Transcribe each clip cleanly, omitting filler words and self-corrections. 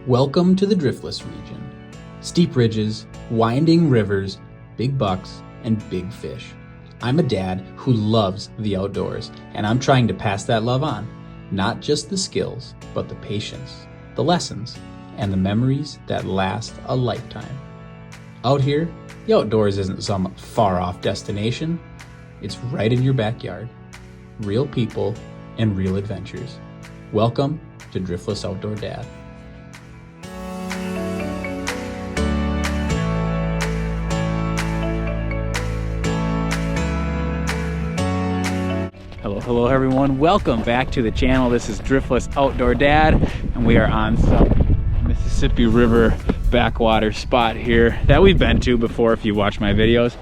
Welcome to the driftless region. Steep ridges, winding rivers, big bucks, and big fish. I'm a dad who loves the outdoors, and I'm trying to pass that love on. Not just the skills, but the patience, the lessons, and the memories that last a lifetime. Out here, the outdoors isn't some far-off destination. It's right in your backyard. Real people and real adventures. Welcome to Driftless Outdoor Dad. Hello everyone, welcome back to the channel. This is Driftless Outdoor Dad, and we are on some Mississippi River backwater spot here that we've been to before if you watch my videos.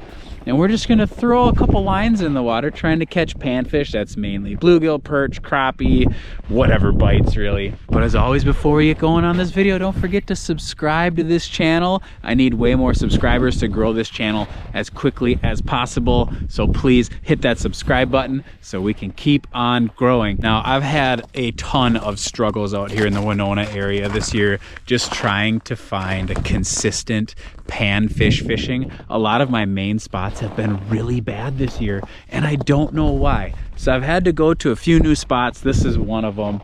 And we're just gonna throw a couple lines in the water trying to catch panfish. That's mainly bluegill, perch, crappie, whatever bites really. But as always, before we get going on this video, don't forget to subscribe to this channel. I need way more subscribers to grow this channel as quickly as possible. So please hit that subscribe button so we can keep on growing. Now, I've had a ton of struggles out here in the Winona area this year, just trying to find a consistent panfish fishing. A lot of my main spots have been really bad this year, and I don't know why. So I've had to go to a few new spots. This is one of them,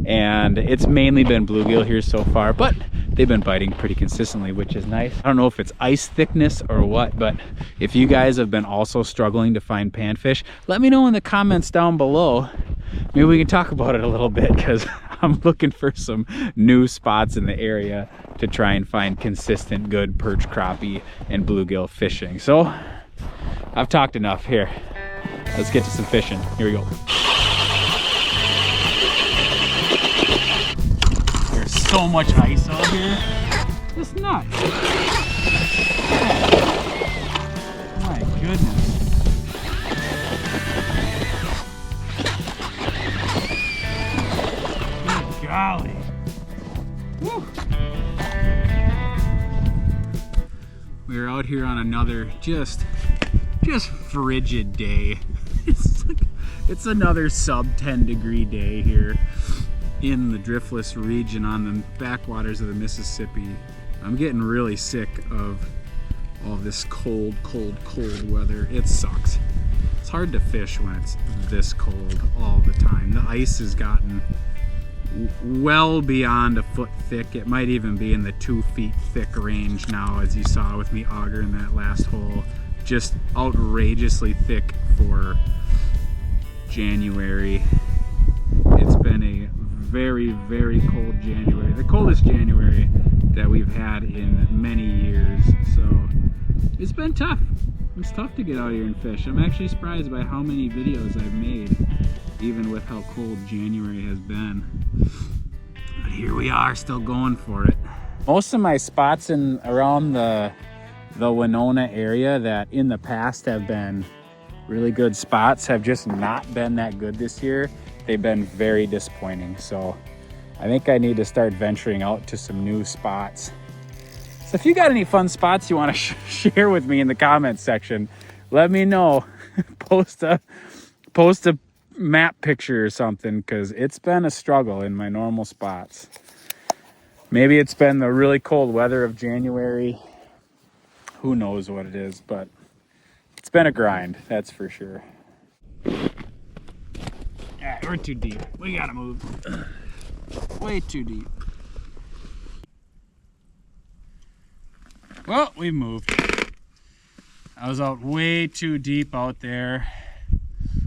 and it's mainly been bluegill here so far, but they've been biting pretty consistently, which is nice. I don't know if it's ice thickness or what, but if you guys have been also struggling to find panfish, let me know in the comments down below. Maybe we can talk about it a little bit, because I'm looking for some new spots in the area to try and find consistent good perch, crappie, and bluegill fishing. So I've talked enough. Here, let's get to some fishing. Here we go. There's so much ice out here. It's nuts. My goodness. Good golly. Woo. We're out here on another just frigid day. It's another sub 10 degree day here in the driftless region on the backwaters of the Mississippi. I'm getting really sick of all this cold weather. It sucks. It's hard to fish when it's this cold all the time. The ice has gotten well beyond a foot thick. It might even be in the 2 feet thick range now, as you saw with me augering that last hole. Just outrageously thick for January. It's been a very cold January, the coldest January that we've had in many years. So it's been tough. It's tough to get out here and fish. I'm actually surprised by how many videos I've made, even with how cold January has been. But here we are, still going for it. Most of my spots around the Winona area that in the past have been really good spots have just not been that good this year. They've been very disappointing. So I think I need to start venturing out to some new spots. So if you got any fun spots you want to share with me in the comments section, let me know. Post a map picture or something, because it's been a struggle in my normal spots. Maybe it's been the really cold weather of January. Who knows what it is, but it's been a grind, that's for sure. Yeah, we're too deep. We gotta move. Way too deep. Well, we moved. I was out way too deep out there.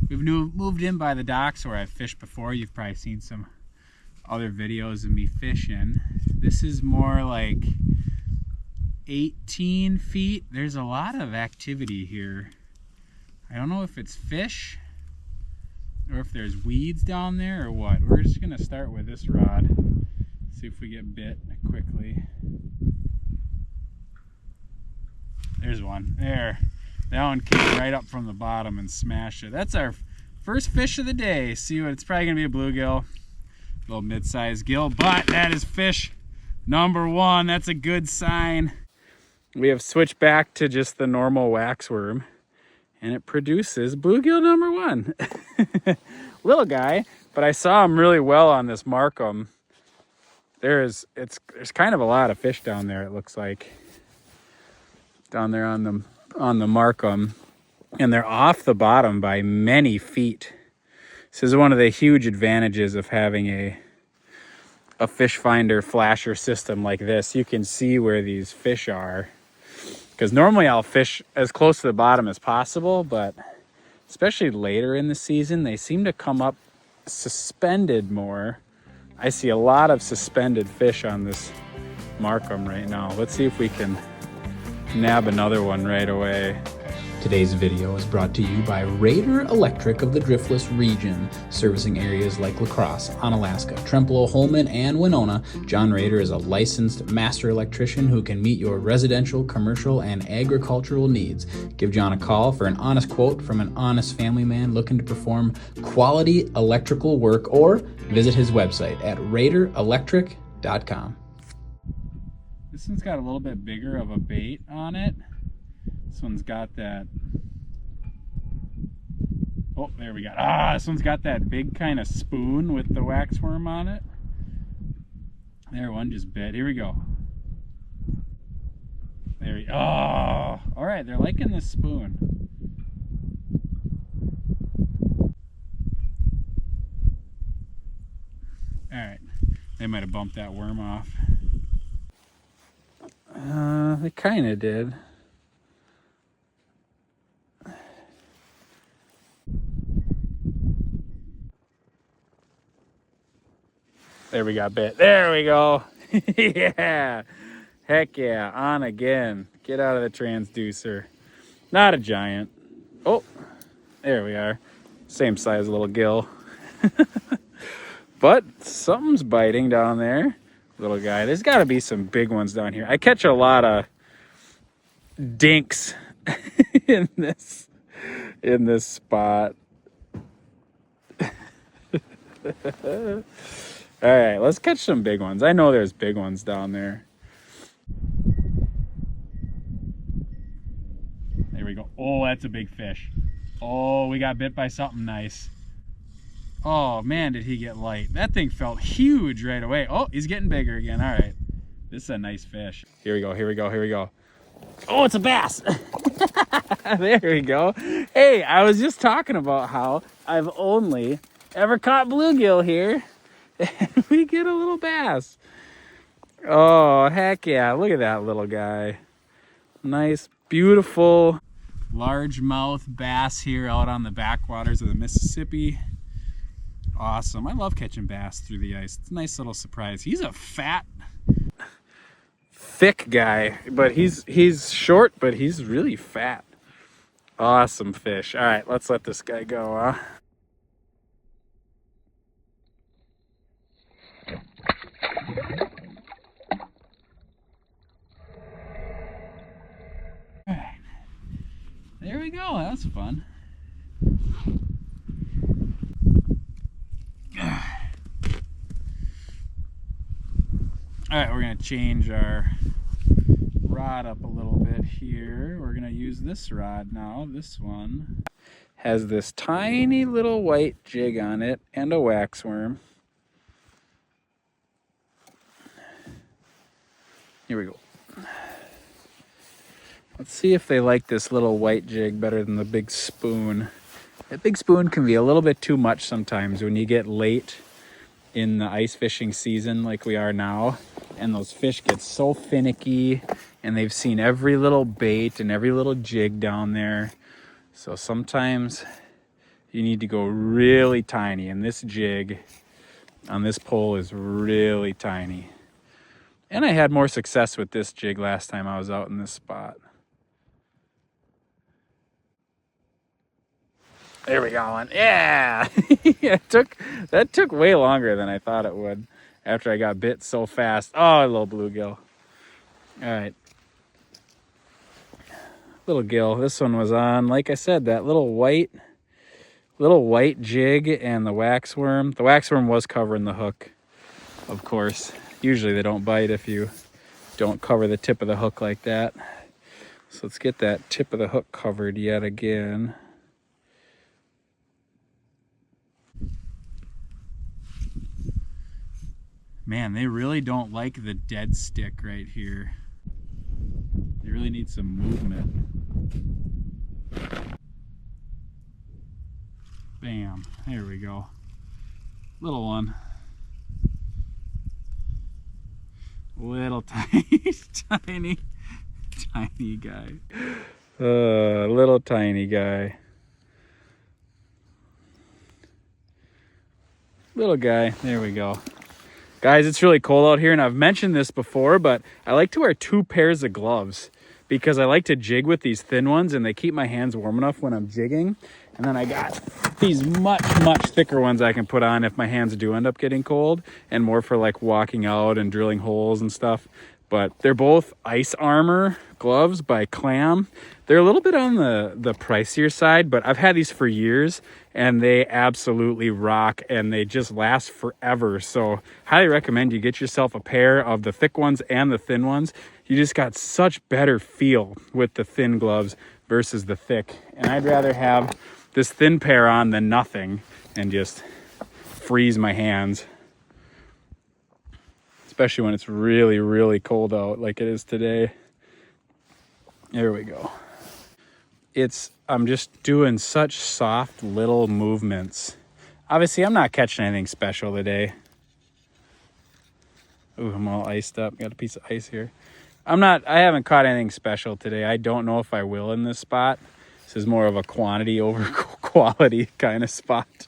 We've moved in by the docks where I've fished before. You've probably seen some other videos of me fishing. This is more like 18 feet. There's a lot of activity here. I don't know if it's fish or if there's weeds down there or what. We're just gonna start with this rod. See if we get bit quickly. There's one. There. That one came right up from the bottom and smashed it. That's our first fish of the day. See what? It's probably gonna be a bluegill. Little mid-sized gill, but that is fish number one. That's a good sign. We have switched back to just the normal waxworm, and it produces bluegill number one. Little guy, but I saw him really well on this Markham there's kind of a lot of fish down there, it looks like. Down there on the Markham. And they're off the bottom by many feet. This is one of the huge advantages of having a fish finder flasher system like this. You can see where these fish are. Because normally I'll fish as close to the bottom as possible, but especially later in the season, they seem to come up suspended more. I see a lot of suspended fish on this Markham right now. Let's see if we can nab another one right away. Today's video is brought to you by Roeder Electric of the Driftless region, servicing areas like La Crosse, Onalaska, Trempealeau, Holman, and Winona. John Roeder is a licensed master electrician who can meet your residential, commercial, and agricultural needs. Give John a call for an honest quote from an honest family man looking to perform quality electrical work, or visit his website at roederelectric.com. This one's got a little bit bigger of a bait on it. This one's got that, oh, there we go. This one's got that big kind of spoon with the waxworm on it. There, one just bit. Here we go. There we go. Oh, all right, they're liking this spoon. All right, they might have bumped that worm off. They kind of did. There we got bit. There we go. Yeah. Heck yeah. On again. Get out of the transducer. Not a giant. Oh, there we are. Same size little gill. But something's biting down there. Little guy. There's got to be some big ones down here. I catch a lot of dinks in this spot. All right, let's catch some big ones. I know there's big ones down there. There we go. Oh, that's a big fish. Oh, we got bit by something nice. Oh man, did he get light. That thing felt huge right away. Oh, he's getting bigger again. All right, this is a nice fish. Here we go, here we go, here we go. Oh, it's a bass. There we go. Hey, I was just talking about how I've only ever caught bluegill here. And we get a little bass. Oh, heck yeah. Look at that little guy. Nice, beautiful largemouth bass here out on the backwaters of the Mississippi. Awesome. I love catching bass through the ice. It's a nice little surprise. He's a fat, thick guy, but he's short, but he's really fat. Awesome fish. All right, let's let this guy go, huh? All right. There we go. That's fun. All right, we're gonna change our rod up a little bit here. We're gonna use this rod now. This one has this tiny little white jig on it and a waxworm. Here we go. Let's see if they like this little white jig better than the big spoon. That big spoon can be a little bit too much sometimes when you get late in the ice fishing season like we are now, and those fish get so finicky and they've seen every little bait and every little jig down there. So sometimes you need to go really tiny, and this jig on this pole is really tiny. And I had more success with this jig last time I was out in this spot. There we go. Yeah. That took way longer than I thought it would after I got bit so fast. Oh, a little bluegill. All right. Little gill. This one was on, like I said, that little white jig and the waxworm. The waxworm was covering the hook, of course. Usually they don't bite if you don't cover the tip of the hook like that. So let's get that tip of the hook covered yet again. Man, they really don't like the dead stick right here. They really need some movement. Bam, there we go. Little one. Little tiny guy. Little tiny guy. Little guy, there we go. Guys, it's really cold out here, and I've mentioned this before, but I like to wear 2 pairs of gloves because I like to jig with these thin ones, and they keep my hands warm enough when I'm jigging. And then I got these much thicker ones I can put on if my hands do end up getting cold, and more for like walking out and drilling holes and stuff. But they're both Ice Armor gloves by Clam. They're a little bit on the pricier side, but I've had these for years and they absolutely rock, and they just last forever. So highly recommend you get yourself a pair of the thick ones and the thin ones. You just got such better feel with the thin gloves versus the thick. And I'd rather have this thin pair on than nothing and just freeze my hands. Especially when it's really cold out like it is today. There we go. I'm just doing such soft little movements. Obviously, I'm not catching anything special today. Ooh, I'm all iced up. Got a piece of ice here. I haven't caught anything special today. I don't know if I will in this spot. This is more of a quantity over quality kind of spot.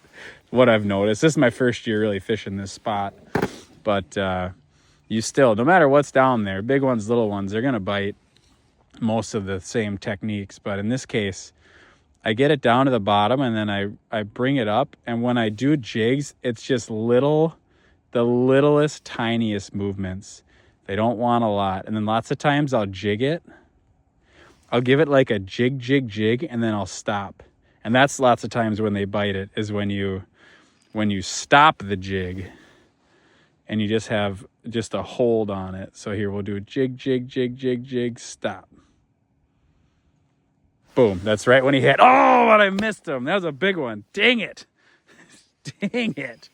What I've noticed. This is my first year really fishing this spot. But you still, no matter what's down there, big ones, little ones, they're going to bite most of the same techniques. But in this case, I get it down to the bottom and then I bring it up. And when I do jigs, it's just the littlest, tiniest movements. They don't want a lot. And then lots of times I'll jig it. I'll give it like a jig, and then I'll stop. And that's lots of times when they bite it, is when you stop the jig and you just have just a hold on it. So here we'll do jig, stop. Boom, that's right when he hit. Oh, but I missed him. That was a big one. Dang it. Dang it.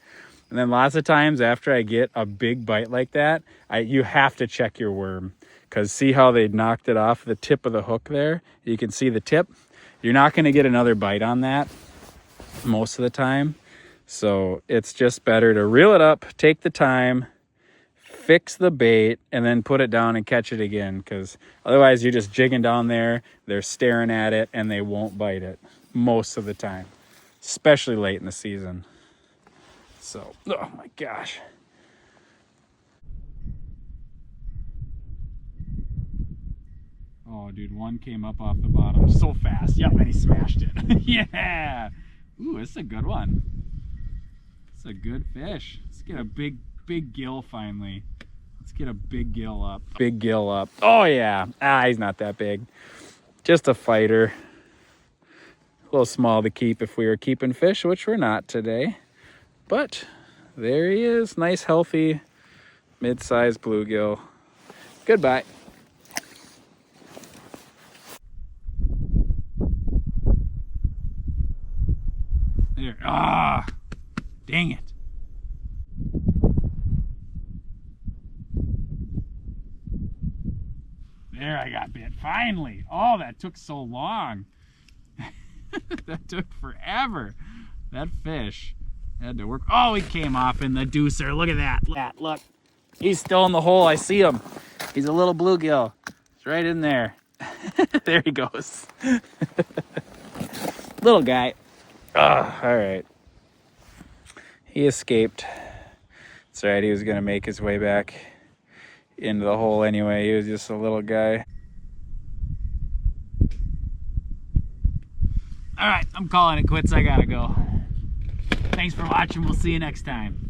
And then lots of times after I get a big bite like that, you have to check your worm. Because see how they knocked it off the tip of the hook there? You can see the tip. You're not going to get another bite on that most of the time. So it's just better to reel it up, take the time, fix the bait, and then put it down and catch it again. Because otherwise you're just jigging down there, they're staring at it, and they won't bite it most of the time. Especially late in the season. So, oh my gosh. Oh, dude, one came up off the bottom so fast. Yep, and he smashed it. Yeah. Ooh, this is a good one. It's a good fish. Let's get a big gill finally. Let's get a big gill up. Big gill up. Oh, yeah. He's not that big. Just a fighter. A little small to keep if we were keeping fish, which we're not today. But there he is. Nice, healthy, mid-sized bluegill. Goodbye. There. Ah, dang it. There, I got bit. Finally. Oh, that took so long. That took forever. That fish had to work. Oh, he came off in the deucer. Look at that. Look. He's still in the hole. I see him. He's a little bluegill. It's right in there. There he goes. Little guy. Oh, all right. He escaped. It's all right. He was going to make his way back into the hole anyway. He was just a little guy. All right, I'm calling it quits. I gotta go. Thanks for watching. We'll see you next time.